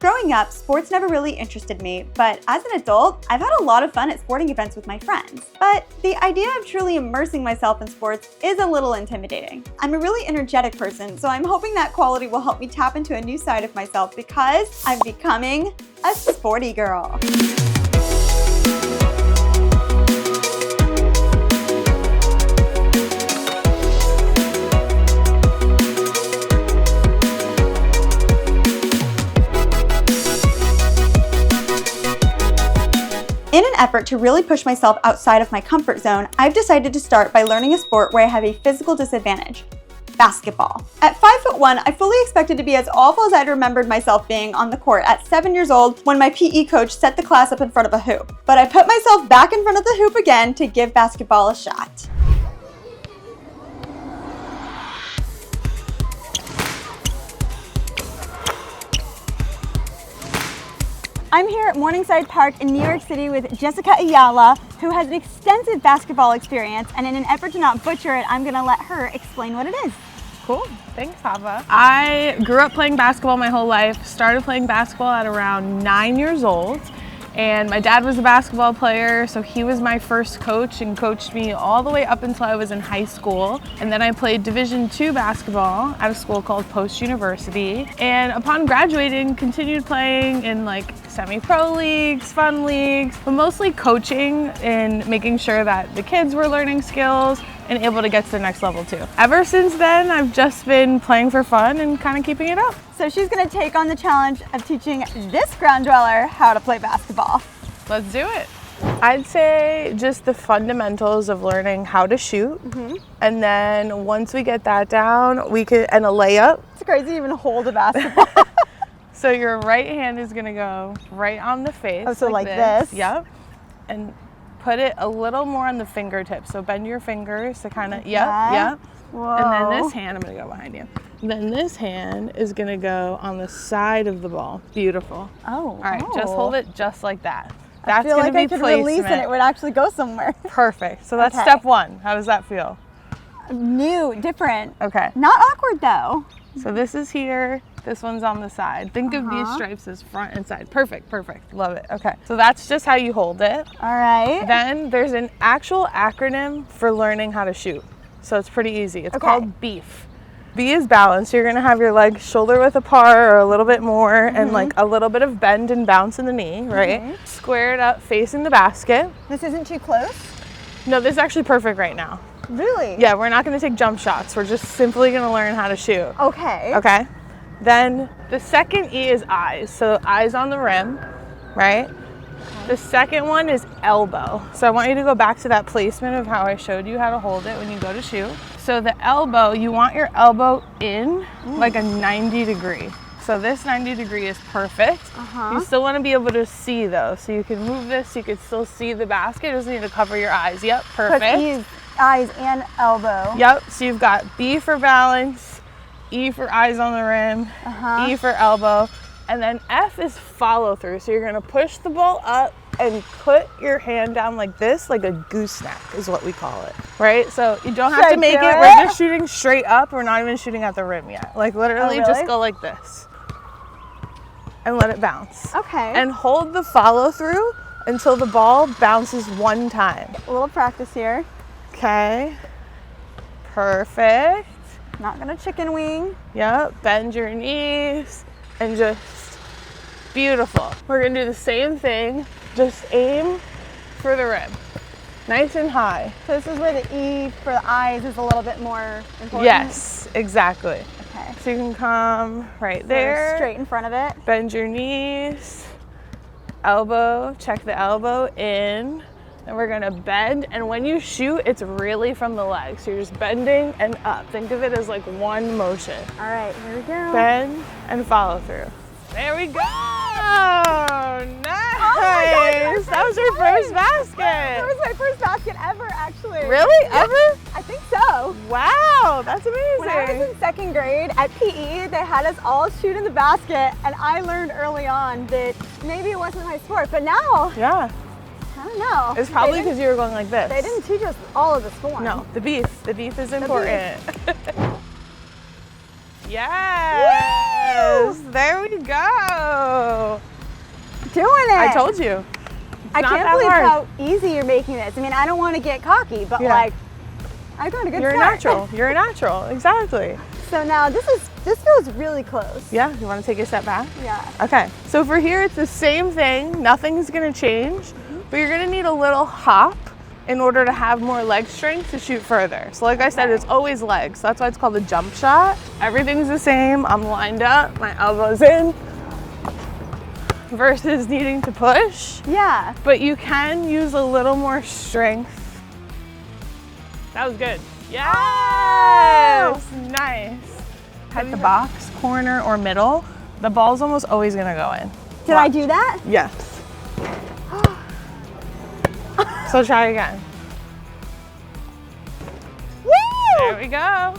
Growing up, sports never really interested me, but as an adult, I've had a lot of fun at sporting events with my friends. But the idea of truly immersing myself in sports is a little intimidating. I'm a really energetic person, so I'm hoping that quality will help me tap into a new side of myself because I'm becoming a sporty girl. In an effort to really push myself outside of my comfort zone, I've decided to start by learning a sport where I have a physical disadvantage: basketball. At 5'1", I fully expected to be as awful as I'd remembered myself being on the court at 7 years old when my PE coach set the class up in front of a hoop. But I put myself back in front of the hoop again to give basketball a shot. I'm here at Morningside Park in New York City with Jessica Ayala, who has an extensive basketball experience, and in an effort to not butcher it, I'm gonna let her explain what it is. Cool, thanks Hava. I grew up playing basketball my whole life, started playing basketball at around 9 years old, and my dad was a basketball player, so he was my first coach and coached me all the way up until I was in high school. And then I played Division II basketball at a school called Post University. And upon graduating, continued playing in like semi-pro leagues, fun leagues, but mostly coaching and making sure that the kids were learning skills and able to get to the next level too. Ever since then, I've just been playing for fun and kind of keeping it up. So she's gonna take on the challenge of teaching this ground dweller how to play basketball. Let's do it. I'd say just the fundamentals of learning how to shoot. And then once we get that down, and a layup. It's crazy to even hold a basketball. So your right hand is gonna go right on the face. Oh, so like this? Yep. And put it a little more on the fingertips. So bend your fingers to kind of, yep. Whoa. And then this hand, I'm gonna go behind you. And then this hand is gonna go on the side of the ball. Beautiful. Oh. All right, just hold it just like that. I feel like I could release and it would actually go somewhere. Perfect. So that's step one. How does that feel? New, different. Okay. Not awkward though. So this is here. This one's on the side. Think of these stripes as front and side. Perfect, perfect. Love it. Okay. So that's just how you hold it. All right. Then there's an actual acronym for learning how to shoot. So it's pretty easy. It's called BEEF. B is balance. You're gonna have your legs shoulder width apart or a little bit more and like a little bit of bend and bounce in the knee, right? Squared up facing the basket. This isn't too close? No, this is actually perfect right now. Really? Yeah, we're not gonna take jump shots. We're just simply gonna learn how to shoot. Okay. Okay. Then the second E is eyes. So eyes on the rim, right? The second one is elbow. So I want you to go back to that placement of how I showed you how to hold it when you go to shoot. So the elbow, you want your elbow in like a 90 degree. So this 90 degree is perfect. You still want to be able to see though. So you can move this, so you can still see the basket. You just need to cover your eyes. Yep, perfect. Eyes and elbow. Yep, so you've got B for balance, E for eyes on the rim, E for elbow, and then F is follow through. So you're gonna push the ball up and put your hand down like this, like a gooseneck is what we call it, right? So you don't have to make it, we're just shooting straight up. We're not even shooting at the rim yet. Like literally just go like this and let it bounce. Okay. And hold the follow through until the ball bounces one time. A little practice here. Okay, perfect. Not gonna chicken wing. Yep, bend your knees and just beautiful. We're gonna do the same thing, just aim for the rim. Nice and high. So this is where the E for the eyes is a little bit more important? Yes, exactly. Okay. So you can come right there. So straight in front of it. Bend your knees, elbow, check the elbow in. And we're gonna bend, and when you shoot, it's really from the legs. So you're just bending and up. Think of it as like one motion. All right, here we go. Bend and follow through. There we go! Nice! Oh my gosh, that was your first basket! That was my first basket ever, actually. Really? Ever? I think so. Wow, that's amazing. When I was in second grade at PE, they had us all shoot in the basket, and I learned early on that maybe it wasn't my sport, but now, yeah. I don't know. It's probably because you were going like this. They didn't teach us all of the form. No, the beef. The beef is important. Yes! Woo! There we go. doing it. I told you. I can't believe how easy you're making this. I mean, I don't want to get cocky, but like, I got a good start. You're a natural. You're a natural. Exactly. So now this feels really close. Yeah. You want to take a step back? Yeah. Okay. So for here, it's the same thing. Nothing's going to change, but you're going to need a little hop in order to have more leg strength to shoot further. So like I said, it's always legs. So that's why it's called a jump shot. Everything's the same. I'm lined up, my elbow's in, versus needing to push. Yeah. But you can use a little more strength. That was good. Yes! Oh! Nice. Hit the box, corner, or middle. The ball's almost always gonna go in. Did I do that? Yes. So try again. Woo! There we go.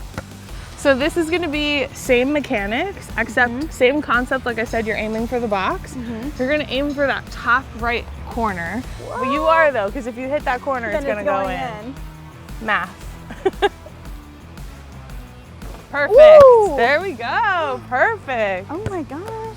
So this is gonna be same mechanics, except same concept. Like I said, you're aiming for the box. You're gonna aim for that top right corner. Whoa. But you are though, because if you hit that corner, then it's gonna go in. Math. Perfect. Woo! There we go. Perfect. Oh my gosh.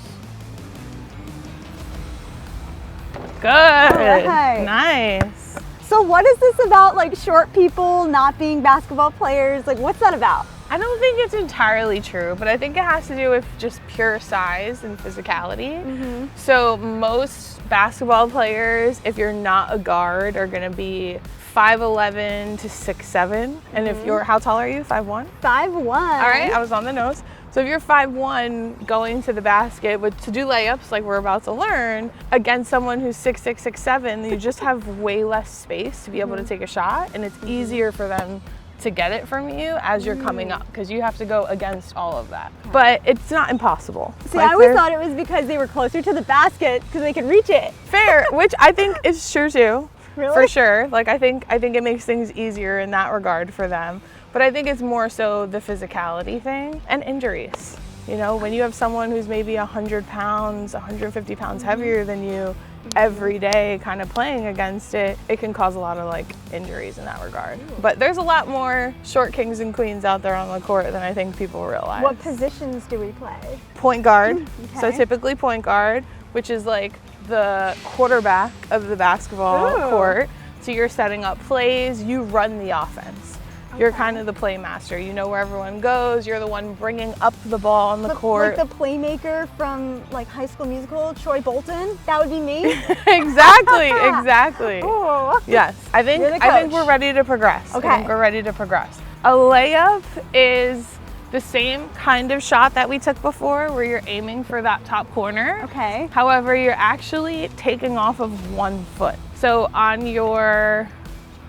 Good. Right. Nice. So what is this about, like short people not being basketball players? Like, what's that about? I don't think it's entirely true, but I think it has to do with just pure size and physicality. So most basketball players, if you're not a guard, are gonna be 5'11" to 6'7". And if you're, how tall are you? 5'1"? 5'1". All right, I was on the nose. So if you're 5'1", going to the basket to do layups like we're about to learn, against someone who's 6'6", 6'7", you just have way less space to be able to take a shot, and it's easier for them to get it from you as you're coming up, because you have to go against all of that. But it's not impossible. See, I always thought it was because they were closer to the basket because they could reach it. Fair, which I think is true too. Really? For sure. Like I think it makes things easier in that regard for them. But I think it's more so the physicality thing and injuries. You know, when you have someone who's maybe 100 pounds, 150 pounds heavier than you every day kind of playing against it, it can cause a lot of like injuries in that regard. But there's a lot more short kings and queens out there on the court than I think people realize. What positions do we play? Point guard. Okay. So typically point guard, which is like the quarterback of the basketball court. So you're setting up plays, you run the offense. You're kind of the playmaster. You know where everyone goes. You're the one bringing up the ball on the court. Like the playmaker from like High School Musical, Troy Bolton. That would be me. Exactly, exactly. Ooh. Yes, I think we're ready to progress. Okay. I think we're ready to progress. A layup is the same kind of shot that we took before, where you're aiming for that top corner. Okay. However, you're actually taking off of 1 foot. So on your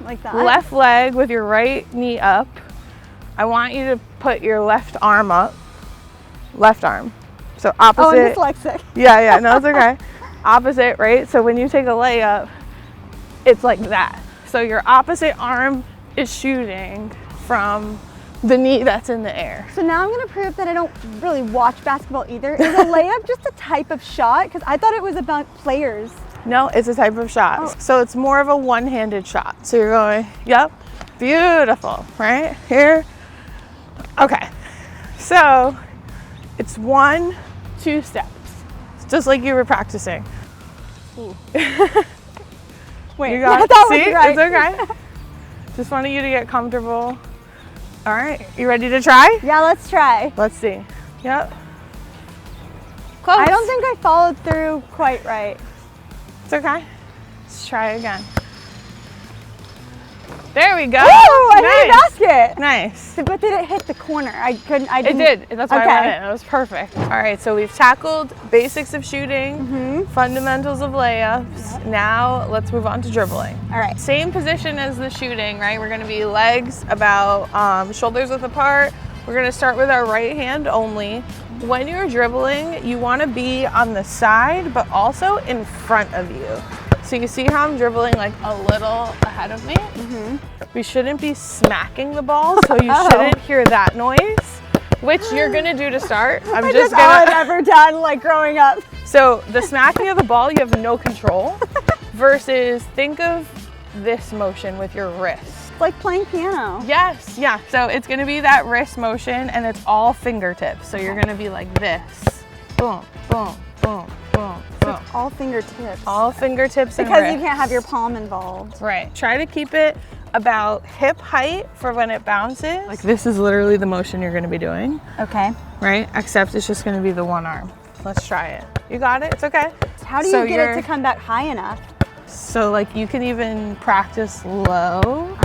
like that. left leg with your right knee up, I want you to put your left arm up. Left arm. So opposite. Oh, I'm dyslexic. Yeah, no, it's okay. Opposite, right? So when you take a layup, it's like that. So your opposite arm is shooting from the knee that's in the air. So now I'm going to prove that I don't really watch basketball either. Is a layup just a type of shot? Because I thought it was about players. No, it's a type of shot. Oh. So it's more of a one-handed shot. So you're going, yep, beautiful, right? Here. Okay. So it's 1, 2 steps. It's just like you were practicing. Ooh. Wait, you got that see? was right. It's okay. Just wanted you to get comfortable. All right, you ready to try? Yeah, let's try. Let's see. Yep. Close. I don't think I followed through quite right. It's okay. Let's try again. There we go. Ooh, I hit a basket. Nice. But did it hit the corner? It did. That's why I went in. It was perfect. All right, so we've tackled basics of shooting, fundamentals of layups. Yep. Now let's move on to dribbling. All right. Same position as the shooting, right? We're gonna be legs about shoulders width apart. We're gonna start with our right hand only. When you're dribbling, you wanna be on the side, but also in front of you. So you see how I'm dribbling like a little ahead of me? We shouldn't be smacking the ball, so you shouldn't hear that noise, which you're gonna do to start. That's all I've ever done, like growing up. So the smacking of the ball, you have no control, versus think of this motion with your wrist. It's like playing piano. Yes, yeah. So it's gonna be that wrist motion, and it's all fingertips. So you're gonna be like this. Boom, boom, boom, boom, boom. All fingertips. All fingertips and because wrist. you can't have your palm involved. Right. Try to keep it about hip height for when it bounces. Like this is literally the motion you're going to be doing. Okay. Right? Except it's just going to be the one arm. Let's try it. You got it? It's okay. How do you get it to come back high enough? So like you can even practice low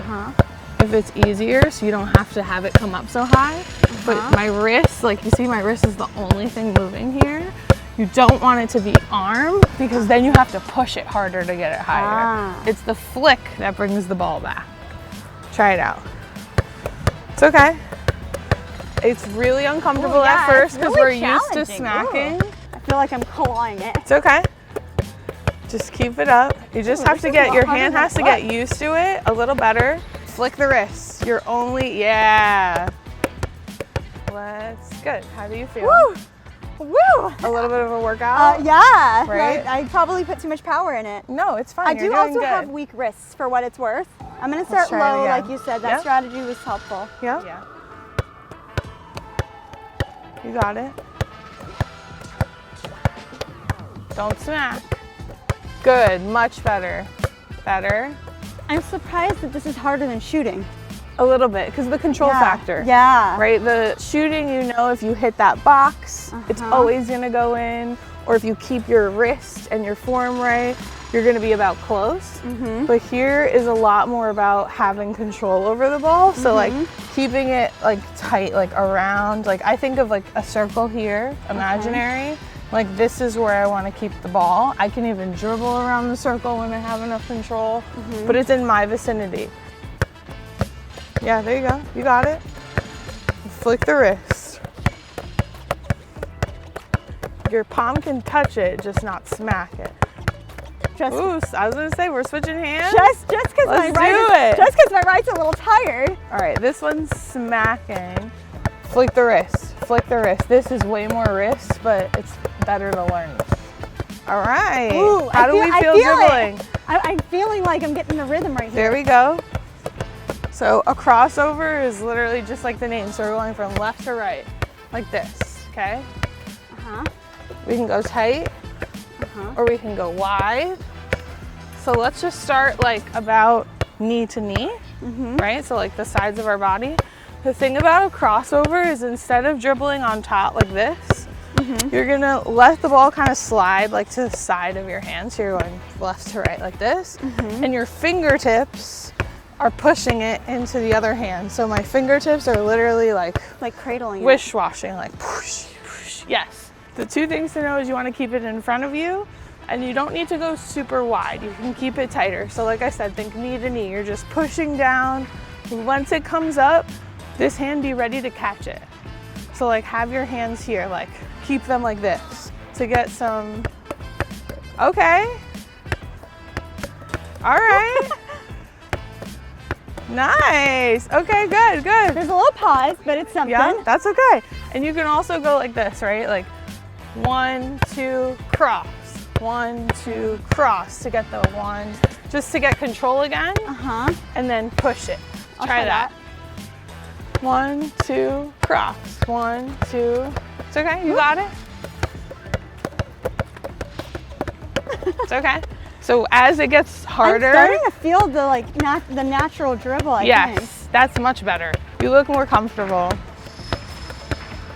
if it's easier, so you don't have to have it come up so high. But my wrist, like you see my wrist is the only thing moving here. You don't want it to be arm because then you have to push it harder to get it higher. It's the flick that brings the ball back. Try it out. It's okay. It's really uncomfortable at first because we're used to smacking. I feel like I'm clawing it. It's okay. Just keep it up. You just have to get, your hand has to get used to it a little better. Flick the wrist. You're only, yeah. Let's, good. How do you feel? Woo! Woo! A little bit of a workout? Yeah. Right? I probably put too much power in it. No, it's fine. I do also have weak wrists for what it's worth. I'm going to start low, like you said. That strategy was helpful. Yeah. You got it. Don't smack. Good, much better. Better. I'm surprised that this is harder than shooting. A little bit, because the control factor. Yeah. Right, the shooting, you know, if you hit that box, it's always gonna go in, or if you keep your wrist and your form right, you're gonna be about close. But here is a lot more about having control over the ball. So like keeping it like tight, like around, like I think of like a circle here, imaginary. Like this is where I want to keep the ball. I can even dribble around the circle when I have enough control, but it's in my vicinity. Yeah, there you go. You got it. Flick the wrist. Your palm can touch it, just not smack it. Ooh, I was gonna say we're switching hands. Just because my right's a little tired. All right, this one's smacking. Flick the wrist. Flick the wrist. This is way more wrist, but it's better to learn. All right. Ooh, How do we feel dribbling? I'm feeling like I'm getting the rhythm right here. There we go. So a crossover is literally just like the name. So we're going from left to right, like this, okay? We can go tight, or we can go wide. So let's just start like about knee to knee, right? So like the sides of our body. The thing about a crossover is instead of dribbling on top like this, you're gonna let the ball kind of slide like to the side of your hand. So you're going left to right like this, and your fingertips are pushing it into the other hand. So my fingertips are literally like cradling wish-washing, like push, push. Yes. The two things to know is you want to keep it in front of you, and you don't need to go super wide. You can keep it tighter. So like I said, think knee to knee. You're just pushing down. Once it comes up, this hand be ready to catch it. So like have your hands here, like keep them like this to get some, okay. All right. Nice. Okay, good, good. There's a little pause, but it's something. Yeah, that's okay. And you can also go like this, right? Like 1, 2, cross. 1, 2, cross to get the one, just to get control again. And then push it. Try that. 1, 2, cross. 1, 2. It's okay. You got it. It's okay. So as it gets harder, I'm starting to feel the the natural dribble. I think. That's much better. You look more comfortable.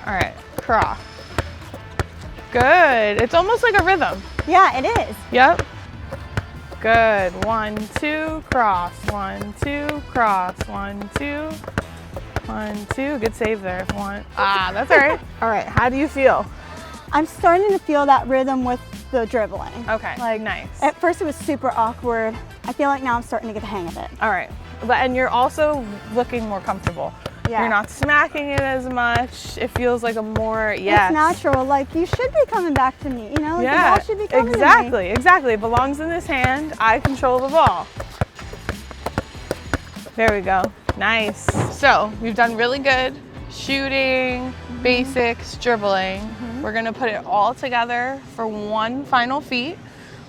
All right, cross. Good. It's almost like a rhythm. Yeah, it is. Yep. Good. 1, 2, cross. 1, 2, cross. 1, 2. 1, 2. Good save there. 1. That's all right. All right. How do you feel? I'm starting to feel that rhythm with the dribbling. Okay. Nice. At first it was super awkward. I feel like now I'm starting to get the hang of it. All right. And you're also looking more comfortable. Yeah. You're not smacking it as much. It feels like a more, It's natural. Like you should be coming back to me. You know, like the ball should be coming to me. Exactly. It belongs in this hand. I control the ball. There we go. Nice. So we've done really good. Shooting, basics, dribbling. We're gonna put it all together for one final feat,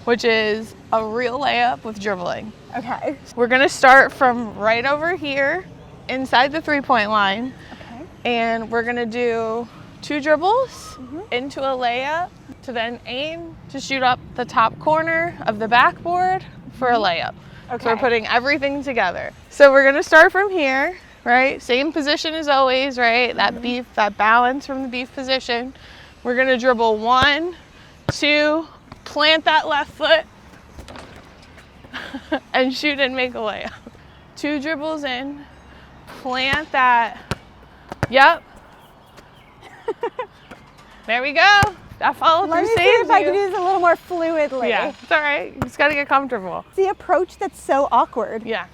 which is a real layup with dribbling. Okay. We're gonna start from right over here, inside the 3-point line. Okay. And we're gonna do 2 dribbles into a layup, to then aim to shoot up the top corner of the backboard for a layup. Okay. So we're putting everything together. So we're gonna start from here, right? Same position as always, right? That balance from the beef position. We're gonna dribble 1, 2, plant that left foot, and shoot and make a layup. 2 dribbles in, plant that, yep. There we go. That follow through Let me see saves if I can you. do this a little more fluidly. Yeah, it's all right. You just gotta get comfortable. The approach that's so awkward. Yeah,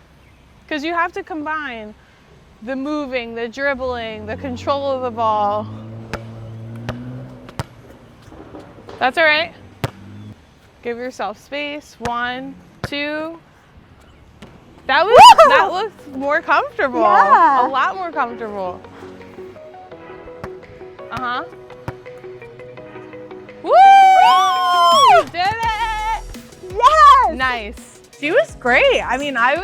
because you have to combine the moving, the dribbling, the control of the ball. That's all right. Give yourself space. 1, 2. That looked more comfortable. Yeah. A lot more comfortable. Uh-huh. Woo! You did it! Yes! Nice. She was great. I mean, I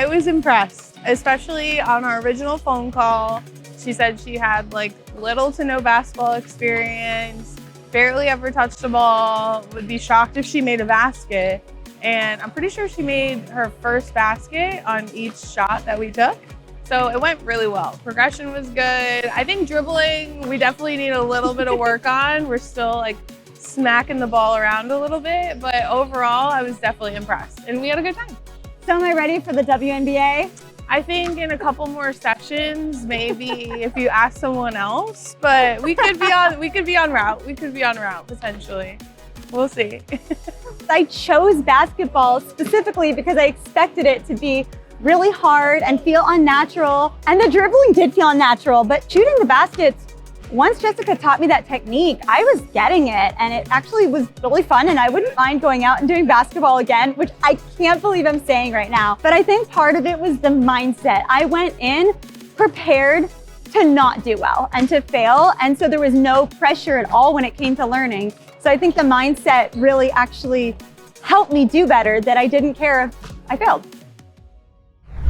was impressed, especially on our original phone call. She said she had like little to no basketball experience, barely ever touched a ball, would be shocked if she made a basket. And I'm pretty sure she made her first basket on each shot that we took. So it went really well. Progression was good. I think dribbling, we definitely need a little bit of work on. We're still like smacking the ball around a little bit, but overall, I was definitely impressed and we had a good time. So am I ready for the WNBA? I think in a couple more sessions, maybe if you ask someone else, but we could be on route potentially. We'll see. I chose basketball specifically because I expected it to be really hard and feel unnatural. And the dribbling did feel unnatural, but shooting the baskets, once Jessica taught me that technique, I was getting it and it actually was really fun and I wouldn't mind going out and doing basketball again, which I can't believe I'm saying right now. But I think part of it was the mindset. I went in prepared to not do well and to fail. And so there was no pressure at all when it came to learning. So I think the mindset really actually helped me do better, that I didn't care if I failed.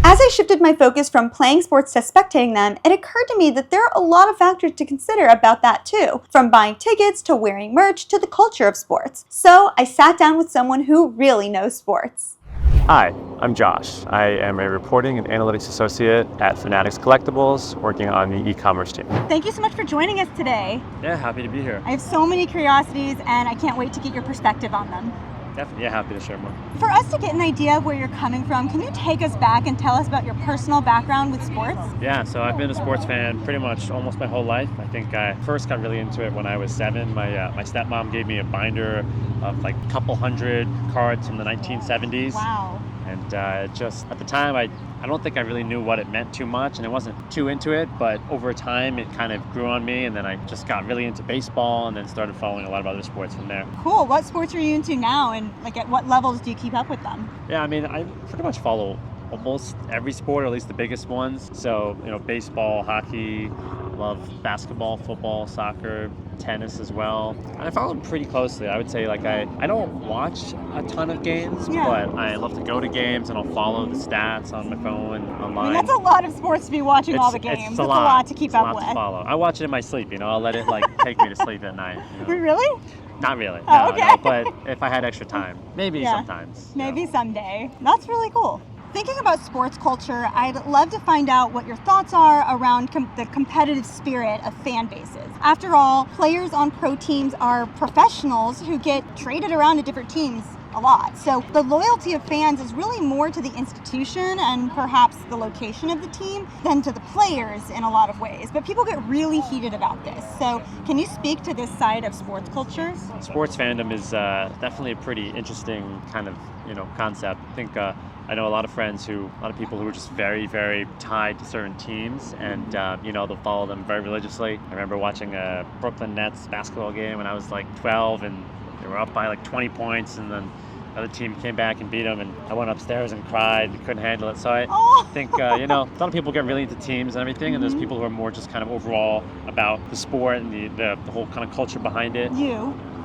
As I shifted my focus from playing sports to spectating them, it occurred to me that there are a lot of factors to consider about that too, from buying tickets to wearing merch to the culture of sports. So I sat down with someone who really knows sports. Hi, I'm Josh. I am a reporting and analytics associate at Fanatics Collectibles, working on the e-commerce team. Thank you so much for joining us today. Yeah, happy to be here. I have so many curiosities and I can't wait to get your perspective on them. Definitely, yeah, happy to share more. For us to get an idea of where you're coming from, can you take us back and tell us about your personal background with sports? Yeah, so I've been a sports fan pretty much almost my whole life. I think I first got really into it when I was 7. My stepmom gave me a binder of like a couple hundred cards from the 1970s. Wow. And just at the time, I don't think I really knew what it meant too much, and I wasn't too into it, but over time it kind of grew on me, and then I just got really into baseball and then started following a lot of other sports from there. Cool. What sports are you into now, and like at what levels do you keep up with them? Yeah, I mean, I pretty much follow almost every sport, or at least the biggest ones. So, baseball, hockey, love basketball, football, soccer, tennis as well. And I follow them pretty closely. I would say I don't watch a ton of games, Yeah. but I love to go to games and I'll follow the stats on my phone and online. I mean, that's a lot of sports to be watching all the games. It's That's a lot to keep up It's a lot with. to follow. I watch it in my sleep, I'll let it take me to sleep at night. Really? Not really, Oh, okay. no, but if I had extra time, maybe Yeah. sometimes. Maybe someday. That's really cool. Thinking about sports culture, I'd love to find out what your thoughts are around the competitive spirit of fan bases. After all, players on pro teams are professionals who get traded around to different teams a lot. So the loyalty of fans is really more to the institution and perhaps the location of the team than to the players in a lot of ways. But people get really heated about this. So can you speak to this side of sports culture? Sports fandom is definitely a pretty interesting kind of concept. I think I know a lot of people who are just very, very tied to certain teams, and they'll follow them very religiously. I remember watching a Brooklyn Nets basketball game when I was like 12, and they were up by like 20 points, and then the other team came back and beat them, and I went upstairs and cried and couldn't handle it. So I think a lot of people get really into teams and everything, and there's people who are more just kind of overall about the sport and the whole kind of culture behind it.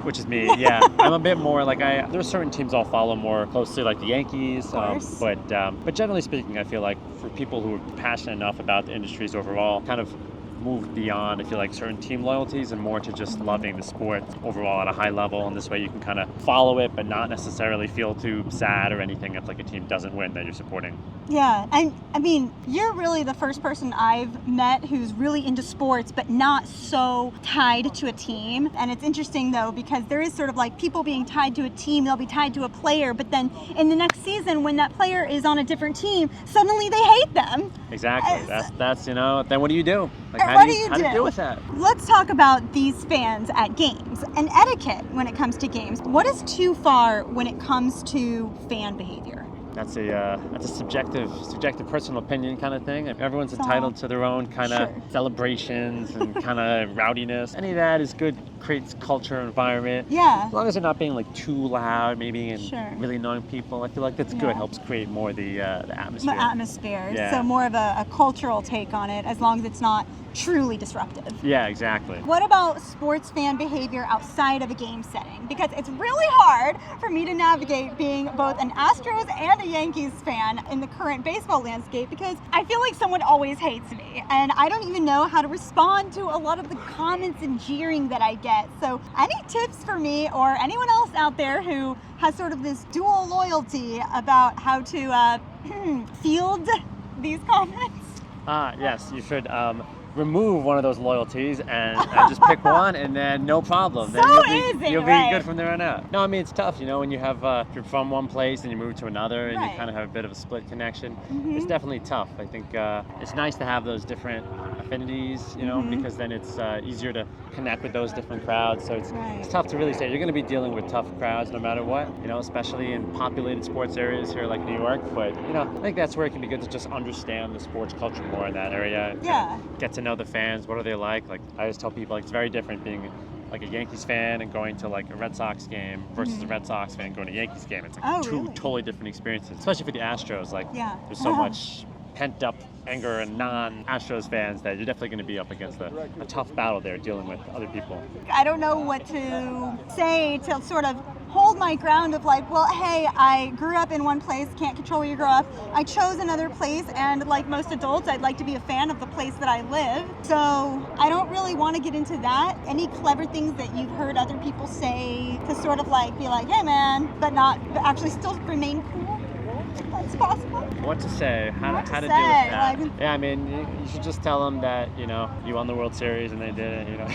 Which is me, yeah. I'm a bit more there are certain teams I'll follow more closely, like the Yankees. But generally speaking, I feel like for people who are passionate enough about the industries overall, kind of moved beyond, I feel like, certain team loyalties and more to just loving the sport overall at a high level. And this way you can kind of follow it, but not necessarily feel too sad or anything if like a team doesn't win that you're supporting. Yeah, and I mean, you're really the first person I've met who's really into sports, but not so tied to a team. And it's interesting though, because there is sort of like people being tied to a team, they'll be tied to a player, but then in the next season when that player is on a different team, suddenly they hate them. Exactly. That's you know, then what do you do? Like What do you how do you deal with that? Let's talk about these fans at games and etiquette when it comes to games. What is too far when it comes to fan behavior? That's a subjective personal opinion kind of thing. Everyone's entitled to their own kind of celebrations and kind of rowdiness. Any of that is good, creates culture, environment. Yeah. As long as they're not being like too loud, maybe, and really annoying people. I feel like that's good. Helps create more the atmosphere. Yeah. So more of a cultural take on it, as long as it's not truly disruptive. Yeah, exactly. What about sports fan behavior outside of a game setting? Because it's really hard for me to navigate being both an Astros and a Yankees fan in the current baseball landscape, because I feel like someone always hates me and I don't even know how to respond to a lot of the comments and jeering that I get. So any tips for me or anyone else out there who has sort of this dual loyalty about how to field these comments? Yes, you should remove one of those loyalties and just pick one, and then no problem. Then you'll be good from there on out. No, I mean, it's tough, you know, when you have, if you're from one place and you move to another and you kind of have a bit of a split connection. It's definitely tough. I think it's nice to have those different affinities, you know, because then it's easier to connect with those different crowds. So it's tough to really say. You're going to be dealing with tough crowds no matter what, you know, especially in populated sports areas here like New York. But, you know, I think that's where it can be good to just understand the sports culture more in that area. Get to know the fans. What are they like? Like, I always tell people, like, it's very different being like a Yankees fan and going to like a Red Sox game versus a Red Sox fan going to a Yankees game. It's like two totally different experiences, especially for the Astros. Like, there's so much pent up anger and non-Astros fans that you're definitely going to be up against a tough battle there dealing with other people. I don't know what to say to sort of hold my ground of like, well, hey, I grew up in one place, can't control where you grow up. I chose another place, and like most adults, I'd like to be a fan of the place that I live. So I don't really want to get into that. Any clever things that you've heard other people say to sort of like be like, hey man, but actually still remain cool? That's possible. What to say? How to deal with that? Like, yeah, I mean, you should just tell them that, you know, you won the World Series and they didn't, you know.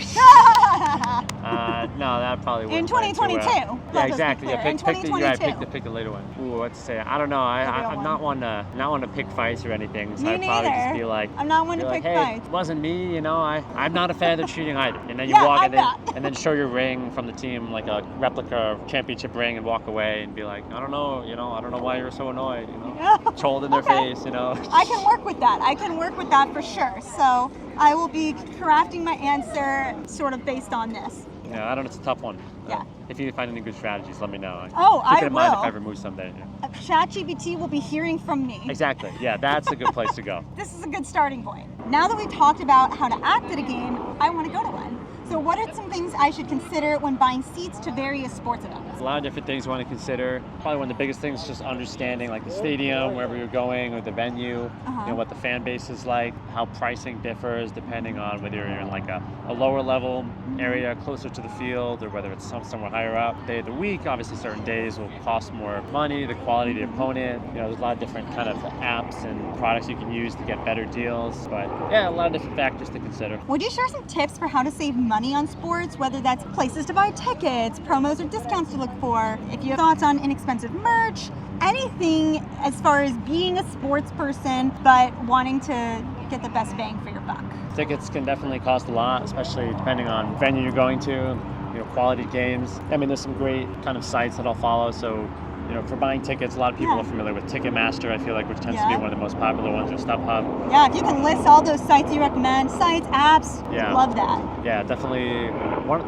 No, that probably wouldn't. In 2022. Yeah, exactly. Yeah, pick the later one. Ooh, what to say? I don't know. I'm not one to pick fights or anything. So I'd probably just be like, I'm not one to pick fights. It wasn't me, you know. I'm not a fan of cheating either. And then you walk and then show your ring from the team, like a replica championship ring, and walk away and be like, I don't know, why you're so annoyed, you know. Trolled in their face, you know. I can work with that for sure. So I will be crafting my answer sort of based on this. Yeah, I don't know. It's a tough one. Yeah. If you find any good strategies, let me know. Keep it in mind if I ever move someday. Yeah. ChatGPT will be hearing from me. Exactly. Yeah, that's a good place to go. This is a good starting point. Now that we've talked about how to act at a game, I want to go to one. So what are some things I should consider when buying seats to various sports events? A lot of different things you want to consider. Probably one of the biggest things is just understanding like the stadium, wherever you're going, or the venue, you know, what the fan base is like, how pricing differs depending on whether you're in like a lower level area closer to the field or whether it's somewhere higher up. Day of the week, obviously certain days will cost more money, the quality of the opponent. You know, there's a lot of different kind of apps and products you can use to get better deals. But yeah, a lot of different factors to consider. Would you share some tips for how to save money on sports, whether that's places to buy tickets, promos or discounts to look for, if you have thoughts on inexpensive merch, anything as far as being a sports person but wanting to get the best bang for your buck? Tickets can definitely cost a lot, especially depending on venue you're going to, you know, quality games. I mean, there's some great kind of sites that I'll follow. So, you know, for buying tickets, a lot of people are familiar with Ticketmaster, I feel like, which tends to be one of the most popular ones, or StubHub. Yeah, if you can list all those sites you recommend, apps, love that. Yeah, definitely.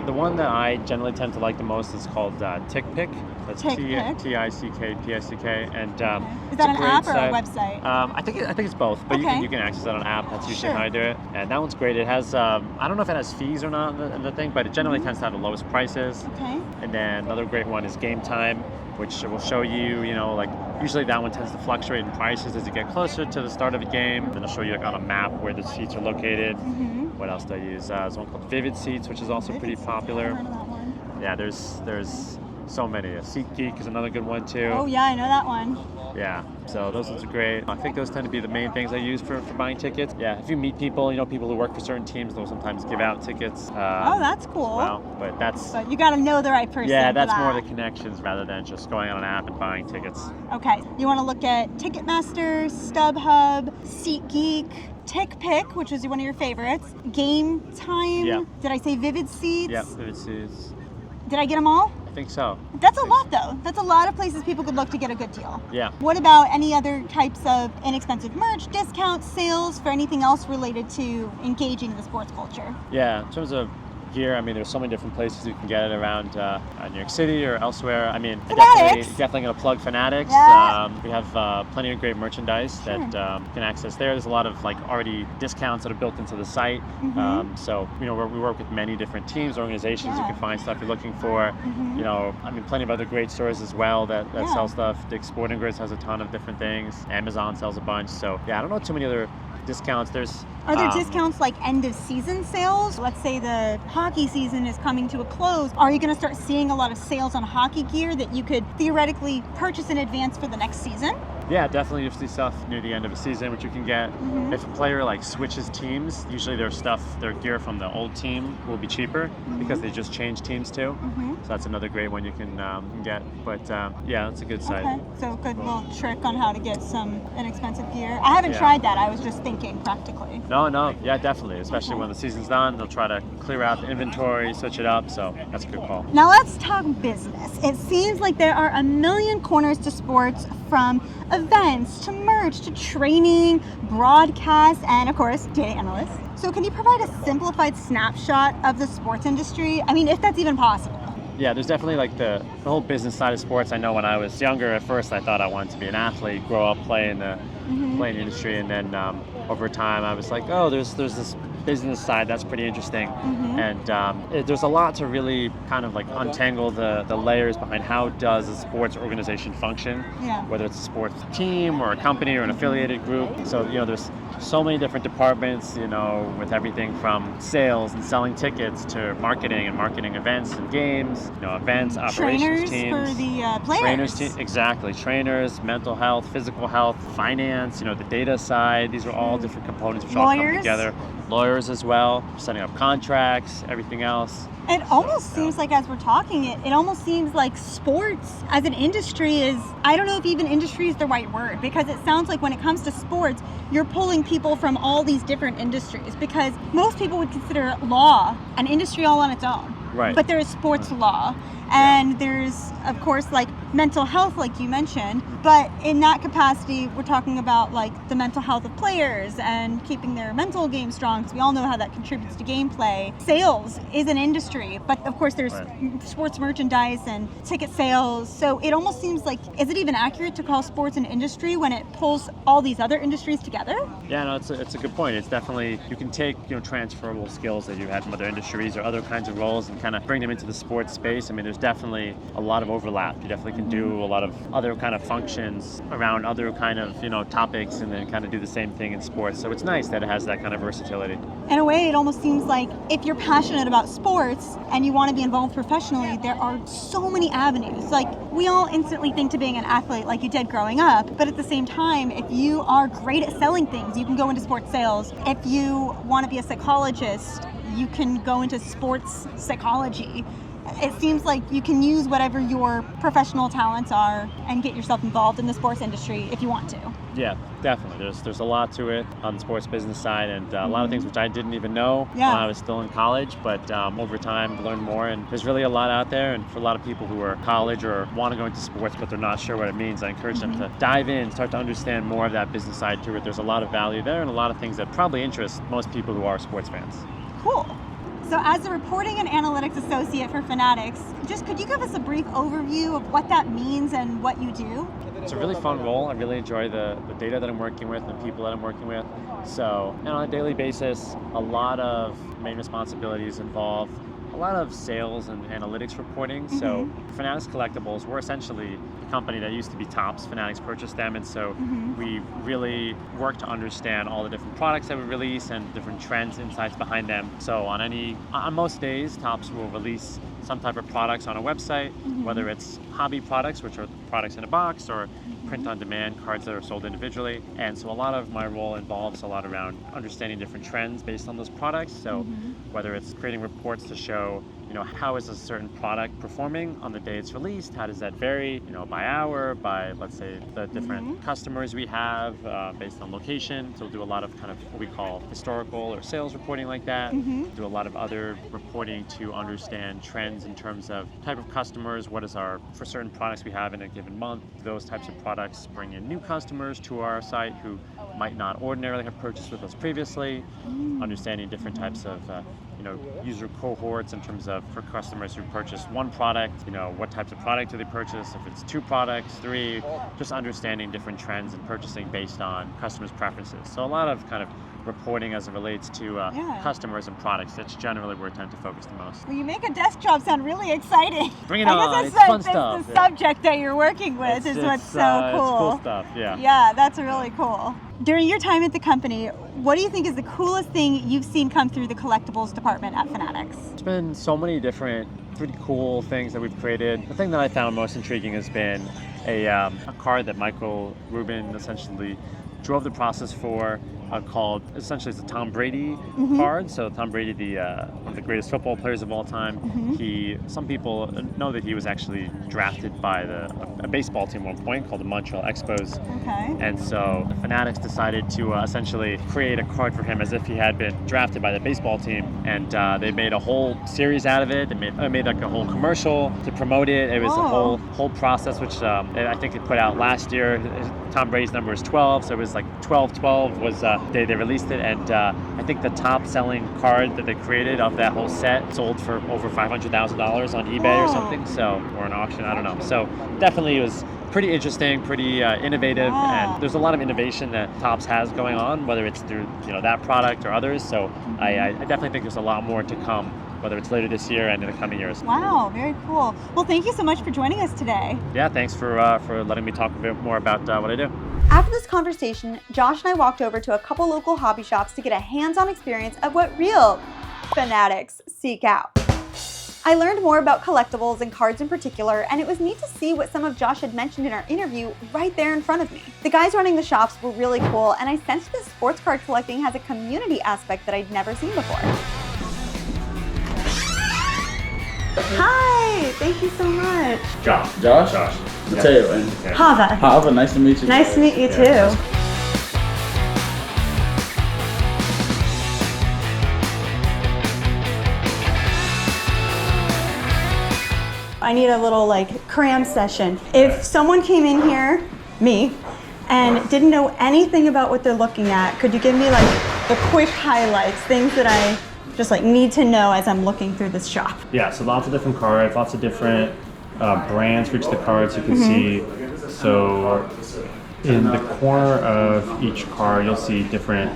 The one that I generally tend to like the most is called TickPick. That's TickPick, and is that an app or a website? I think it's both, but you can access it on an app. That's usually how I do it, and that one's great. It has I don't know if it has fees or not in the thing, but it generally tends to have the lowest prices. Okay. And then another great one is Game Time, which will show you, you know, like usually that one tends to fluctuate in prices as you get closer to the start of a game, and it'll show you like on a map where the seats are located. What else do I use? There's one called Vivid Seats, which is also pretty popular. Yeah, there's so many. SeatGeek is another good one too. Oh yeah, I know that one. Yeah, so those ones are great. I think those tend to be the main things I use for buying tickets. Yeah, if you meet people, people who work for certain teams, they'll sometimes give out tickets. Oh, that's cool. Well, but you got to know the right person. Yeah, that's for that. more the connections rather than just going on an app and buying tickets. Okay, you want to look at Ticketmaster, StubHub, SeatGeek, TickPick, which is one of your favorites, Game Time. Yeah. Did I say Vivid Seats? Yeah, Vivid Seats. Did I get them all? I think so. That's a lot, though. That's a lot of places people could look to get a good deal. Yeah. What about any other types of inexpensive merch, discounts, sales, for anything else related to engaging the sports culture? Yeah, in terms of gear, I mean, there's so many different places you can get it around New York City or elsewhere. I mean, definitely going to plug Fanatics. Yeah. We have plenty of great merchandise that you can access there. There's a lot of already discounts that are built into the site. So we work with many different teams, organizations. You can find stuff you're looking for. Plenty of other great stores as well that sell stuff. Dick's Sporting Goods has a ton of different things. Amazon sells a bunch. So yeah, I don't know too many other discounts. Are there discounts like end of season sales? Let's say the hockey season is coming to a close. Are you going to start seeing a lot of sales on hockey gear that you could theoretically purchase in advance for the next season? Yeah, definitely you see stuff near the end of a season, which you can get. If a player switches teams, usually their gear from the old team will be cheaper because they just changed teams too. So that's another great one you can get. But yeah, that's a good site. Okay, so good little trick on how to get some inexpensive gear. I haven't tried that. I was just thinking practically. No, yeah, definitely. Especially when the season's done, they'll try to clear out the inventory, switch it up. So that's a good call. Now let's talk business. It seems like there are a million corners to sports, from events to merch to training, broadcast, and of course, data analysts. So can you provide a simplified snapshot of the sports industry? I mean, if that's even possible. Yeah, there's definitely the whole business side of sports. I know when I was younger, at first I thought I wanted to be an athlete, grow up, play in the industry, and then over time I was like, oh, there's this business side that's pretty interesting, and there's a lot to really kind of untangle the layers behind how does a sports organization function, whether it's a sports team or a company or an affiliated group. So there's so many different departments, with everything from sales and selling tickets to marketing and marketing events and games, events, operations teams, for the players. Exactly. Trainers, mental health, physical health, finance, the data side. These are all different components which all come together. Lawyers as well, setting up contracts, everything else. It almost seems like, as we're talking, it almost seems like sports as an industry is, I don't know if even industry is the right word, because it sounds like when it comes to sports, you're pulling people from all these different industries, because most people would consider law an industry all on its own. Right. But there is sports law, and there's, of course, mental health, like you mentioned. But in that capacity, we're talking about the mental health of players and keeping their mental game strong, because we all know how that contributes to gameplay. Sales is an industry, but of course there's sports merchandise and ticket sales. So it almost seems like, is it even accurate to call sports an industry when it pulls all these other industries together? Yeah, no, it's a good point. It's definitely, you can take transferable skills that you had from other industries or other kinds of roles and kind of bring them into the sports space. I mean, there's definitely a lot of overlap. You definitely can do a lot of other kind of functions around other kind of topics, and then kind of do the same thing in sports. So it's nice that it has that kind of versatility. In a way, it almost seems like if you're passionate about sports and you want to be involved professionally, there are so many avenues. We all instantly think to being an athlete like you did growing up, but at the same time, if you are great at selling things, you can go into sports sales. If you want to be a psychologist, you can go into sports psychology. It seems like you can use whatever your professional talents are and get yourself involved in the sports industry if you want to. Yeah, definitely. There's a lot to it on the sports business side, and a lot of things which I didn't even know when I was still in college, but over time learned more, and there's really a lot out there. And for a lot of people who are in college or want to go into sports but they're not sure what it means, I encourage them to dive in, start to understand more of that business side to it. There's a lot of value there and a lot of things that probably interest most people who are sports fans. Cool. So as a reporting and analytics associate for Fanatics, could you give us a brief overview of what that means and what you do? It's a really fun role. I really enjoy the data that I'm working with and the people that I'm working with. So on a daily basis, a lot of main responsibilities involve a lot of sales and analytics reporting. So Fanatics Collectibles, we're essentially a company that used to be Topps. Fanatics purchased them, and so we really work to understand all the different products that we release and different trends, insights behind them. So on most days, Topps will release some type of products on a website, whether it's hobby products, which are products in a box, or print-on-demand cards that are sold individually. And so a lot of my role involves a lot around understanding different trends based on those products. So whether it's creating reports to show, how is a certain product performing on the day it's released? How does that vary, by hour, by, let's say, the different customers we have based on location. So we'll do a lot of kind of what we call historical or sales reporting like that. Do a lot of other reporting to understand trends in terms of type of customers, for certain products we have in a given month, those types of products bring in new customers to our site who might not ordinarily have purchased with us previously, understanding different types of user cohorts in terms of for customers who purchase one product, what types of product do they purchase, if it's 2 products, 3, just understanding different trends in purchasing based on customers' preferences. So a lot of kind of reporting as it relates to customers and products. That's generally where I tend to focus the most. Well, you make a desk job sound really exciting. Bring it on, it's fun stuff. The subject that you're working with is what's so cool. It's cool stuff, yeah. Yeah, that's really cool. During your time at the company, what do you think is the coolest thing you've seen come through the collectibles department at Fanatics? There's been so many different pretty cool things that we've created. The thing that I found most intriguing has been a card that Michael Rubin essentially drove the process for, called, essentially it's a Tom Brady card. So Tom Brady, one of the greatest football players of all time. Some people know that he was actually drafted by a baseball team at one point called the Montreal Expos. And so the Fanatics decided to essentially create a card for him as if he had been drafted by the baseball team. And they made a whole series out of it. They made like a whole commercial to promote it. It was a whole process, which I think they put out last year. Tom Brady's number is 12, so it was like 12-12 was they released it, and I think the top selling card that they created of that whole set sold for over $500,000 on eBay or something, or an auction, I don't know. So definitely it was pretty interesting, pretty innovative, and there's a lot of innovation that Topps has going on, whether it's through that product or others. So I definitely think there's a lot more to come, whether it's later this year and in the coming years. Wow, very cool. Well, thank you so much for joining us today. Yeah, thanks for letting me talk a bit more about what I do. After this conversation, Josh and I walked over to a couple local hobby shops to get a hands-on experience of what real fanatics seek out. I learned more about collectibles and cards in particular, and it was neat to see what some of Josh had mentioned in our interview right there in front of me. The guys running the shops were really cool, and I sensed that sports card collecting has a community aspect that I'd never seen before. Hi, thank you so much. Josh. Mateo and Hava. Hava, nice to meet you. Nice to meet you too. I need a little cram session. If someone came in here, me, and didn't know anything about what they're looking at, could you give me the quick highlights, things that I just need to know as I'm looking through this shop? Yeah, so lots of different cards, lots of different brands for each of the cards you can see. So in the corner of each card, you'll see different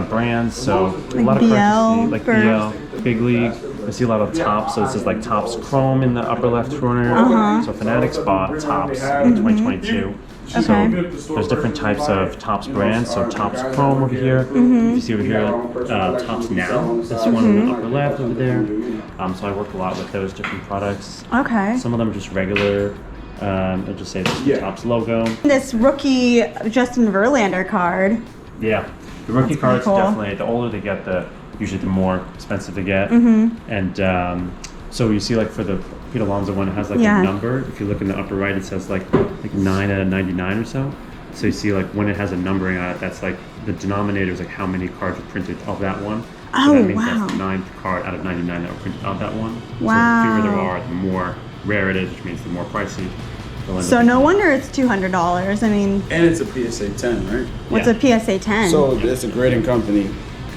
brands. So a lot of cards you see, BL, Big League. I see a lot of Topps. So this is Topps Chrome in the upper left corner. So Fanatics bought Topps in 2022. So there's different types of Topps brands. So Topps Chrome over here. If you see over here, Topps Now. This one in the upper left over there. So I work a lot with those different products. Some of them are just regular. I'll just say this is the Topps logo. This rookie Justin Verlander card. Yeah, the rookie cards definitely. The older they get, usually the more expensive they get. And so you see, for the Pete Alonso one, it has a number. If you look in the upper right, it says 9 out of 99 or so. So you see when it has a numbering on it, that's the denominator is how many cards were printed of that one. So that means that's the 9th card out of 99 that were printed of that one. Wow. So the fewer there are, the more rare it is, which means the more pricey. So no wonder it's $200. I mean, and it's a PSA 10, right? What's a PSA 10? So it's a grading company.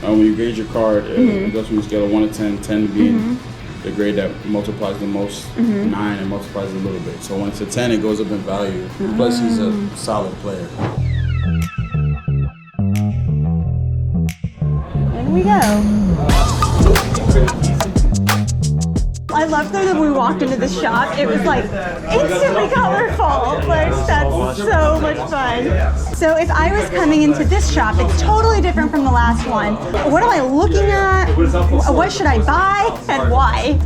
When you grade your card, it goes from a scale of 1 to 10, 10 being the grade that multiplies the most, 9 and multiplies a little bit. So when it's a 10, it goes up in value. Plus, he's a solid player. In we go. I loved though that when we walked into the shop, it was like instantly colorful. Like that's so much fun. So if I was coming into this shop, it's totally different from the last one. What am I looking at? What should I buy and why?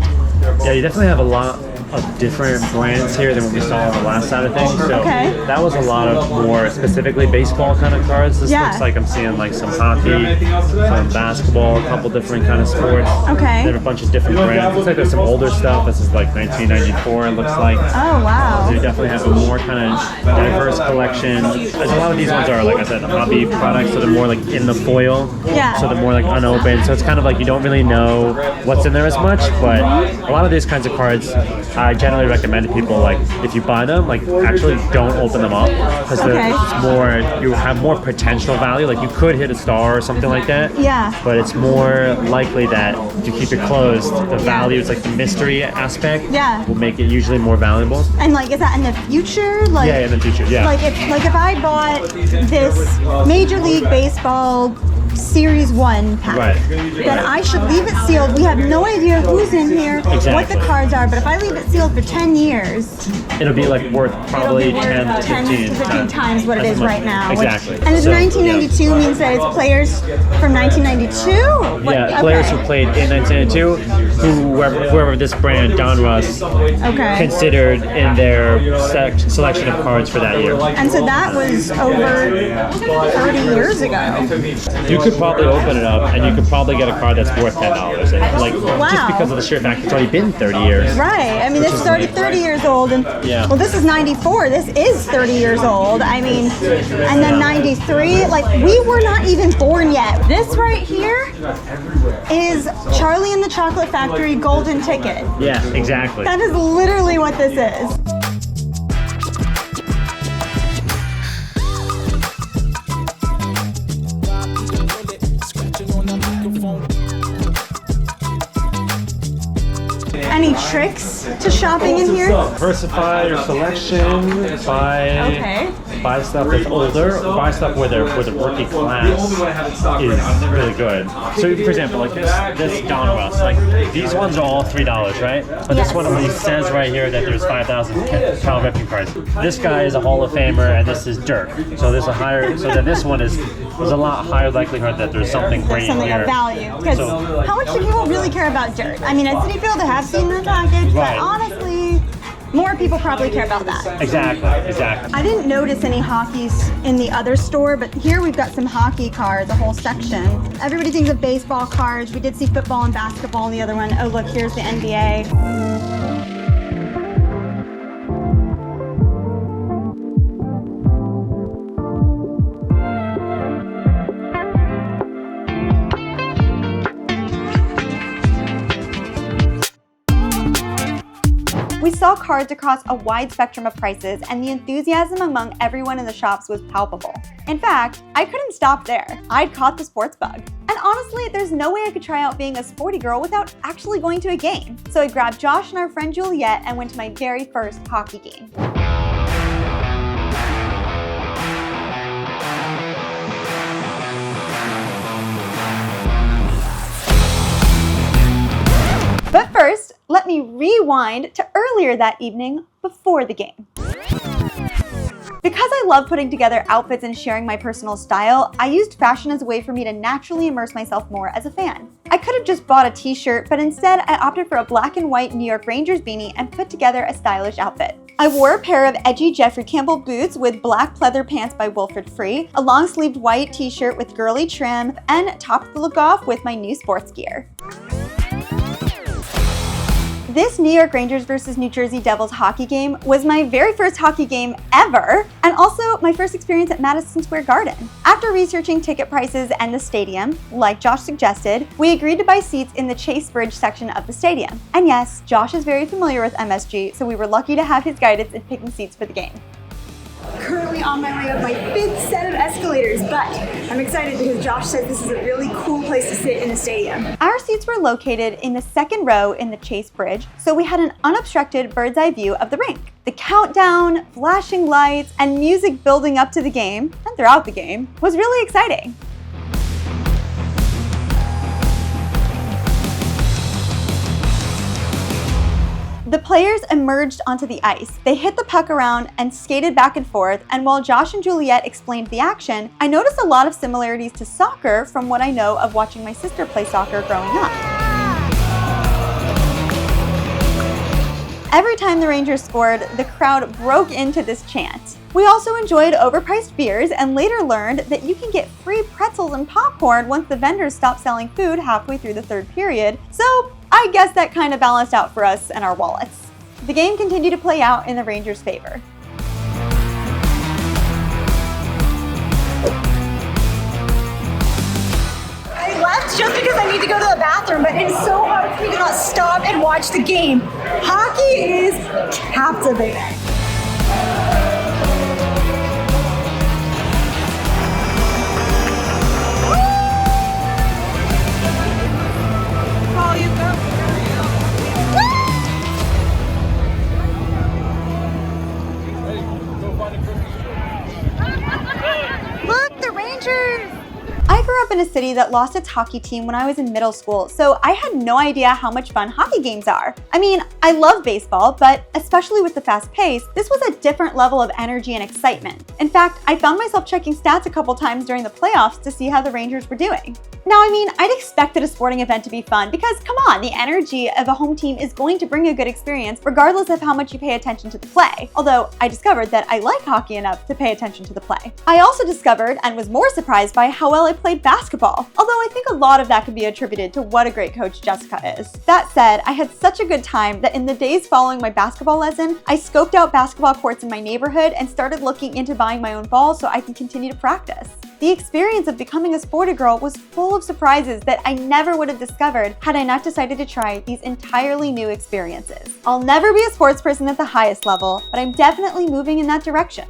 Yeah, you definitely have a lot of different brands here than what we saw on the last side of things. So Okay. that was a lot of more specifically baseball kind of cards. This looks like I'm seeing like some hockey, some basketball, a couple different kind of sports. Okay. Then a bunch of different brands. Looks like there's some older stuff. This is like 1994. It looks like. Oh wow. So you definitely have a more kind of diverse collection. A lot of these ones are, like I said, hobby products, so they're more like in the foil. Yeah. So they're more like unopened. So it's kind of like you don't really know what's in there as much. But a lot of these kinds of cards, I generally recommend to people, like if you buy them, like actually don't open them up because it's more, you have more potential value. Like you could hit a star or something like that. Yeah. But it's more likely that if you keep it closed, the value is like the mystery aspect. Yeah. Will make it usually more valuable. And like, is that in the future? Like, Yeah, in the future. Yeah. Like if I bought this Major League Baseball Series 1 pack, Right. then I should leave it sealed. We have no idea who's in here, what Exactly. the cards are, but if I leave it sealed for 10 years, It'll be like worth probably it'll be 10 worth to 15, 15 times what it as is much- right now. which- Exactly. and it's So, 1992 means that it's players from 1992? Yeah, players who played in 1992, whoever this brand, Donruss, considered in their selection of cards for that year. And so that was over 30 years ago. You could probably open it up and you could probably get a card that's worth $10. Like just because of the sheer fact it's already been 30 years. Right. I mean, this is already 30 years old, and well, this is 94. This is 30 years old. I mean, and then 93. Like we were not even born yet. This right here is Charlie and the Chocolate Factory Golden Ticket. Yeah, exactly. That is literally what this is. Any tricks to shopping in here? Diversify your selection. Buy stuff that's older. Buy stuff where the rookie class is really good. So, for example, like this Donruss, like these ones are all $3, right? But this one only says right here that there's 5,000 Cal Ripken cards. This guy is a Hall of Famer, and this is Dirk. So there's a higher. So then this one there's a lot higher likelihood that there's something great Something here. of value. Because how much do people really care about Dirk? I mean, at City Field, I have seen the package, but honestly, more people probably care about that. Exactly. I didn't notice any hockeys in the other store, but here we've got some hockey cards, a whole section. Everybody thinks of baseball cards. We did see football and basketball in the other one. Oh, look, here's the NBA. We saw cards across a wide spectrum of prices, and the enthusiasm among everyone in the shops was palpable. In fact, I couldn't stop there. I'd caught the sports bug. And honestly, there's no way I could try out being a sporty girl without actually going to a game. So I grabbed Josh and our friend Juliet and went to my very first hockey game. But first, let me rewind to earlier that evening before the game. Because I love putting together outfits and sharing my personal style, I used fashion as a way for me to naturally immerse myself more as a fan. I could have just bought a t-shirt, but instead I opted for a black and white New York Rangers beanie and put together a stylish outfit. I wore a pair of edgy Jeffrey Campbell boots with black pleather pants by Wilfred Free, a long-sleeved white t-shirt with girly trim, and topped the look off with my new sports gear. This New York Rangers versus New Jersey Devils hockey game was my very first hockey game ever, and also my first experience at Madison Square Garden. After researching ticket prices and the stadium, like Josh suggested, we agreed to buy seats in the Chase Bridge section of the stadium. And yes, Josh is very familiar with MSG, so we were lucky to have his guidance in picking seats for the game. Currently on my way up my 5th set of escalators, but I'm excited because Josh said this is a really cool place to sit in the stadium. Our seats were located in the second row in the Chase Bridge, so we had an unobstructed bird's eye view of the rink. The countdown, flashing lights, and music building up to the game, and throughout the game, was really exciting. The players emerged onto the ice. They hit the puck around and skated back and forth, and while Josh and Juliet explained the action, I noticed a lot of similarities to soccer from what I know of watching my sister play soccer growing up. Every time the Rangers scored, the crowd broke into this chant. We also enjoyed overpriced beers and later learned that you can get free pretzels and popcorn once the vendors stop selling food halfway through the third period, so I guess that kind of balanced out for us and our wallets. The game continued to play out in the Rangers' favor. I left just because I need to go to the bathroom, but it's so hard for me to not stop and watch the game. Hockey is captivating. Look, the Rangers! I grew up in a city that lost its hockey team when I was in middle school, so I had no idea how much fun hockey games are. I mean, I love baseball, but especially with the fast pace, this was a different level of energy and excitement. In fact, I found myself checking stats a couple times during the playoffs to see how the Rangers were doing. Now, I mean, I'd expected a sporting event to be fun because, come on, the energy of a home team is going to bring a good experience regardless of how much you pay attention to the play. Although, I discovered that I like hockey enough to pay attention to the play. I also discovered and was more surprised by how well I played basketball, although I think a lot of that could be attributed to what a great coach Jessica is. That said, I had such a good time that in the days following my basketball lesson, I scoped out basketball courts in my neighborhood and started looking into buying my own ball so I can continue to practice. The experience of becoming a sporty girl was full of surprises that I never would have discovered had I not decided to try these entirely new experiences. I'll never be a sports person at the highest level, but I'm definitely moving in that direction.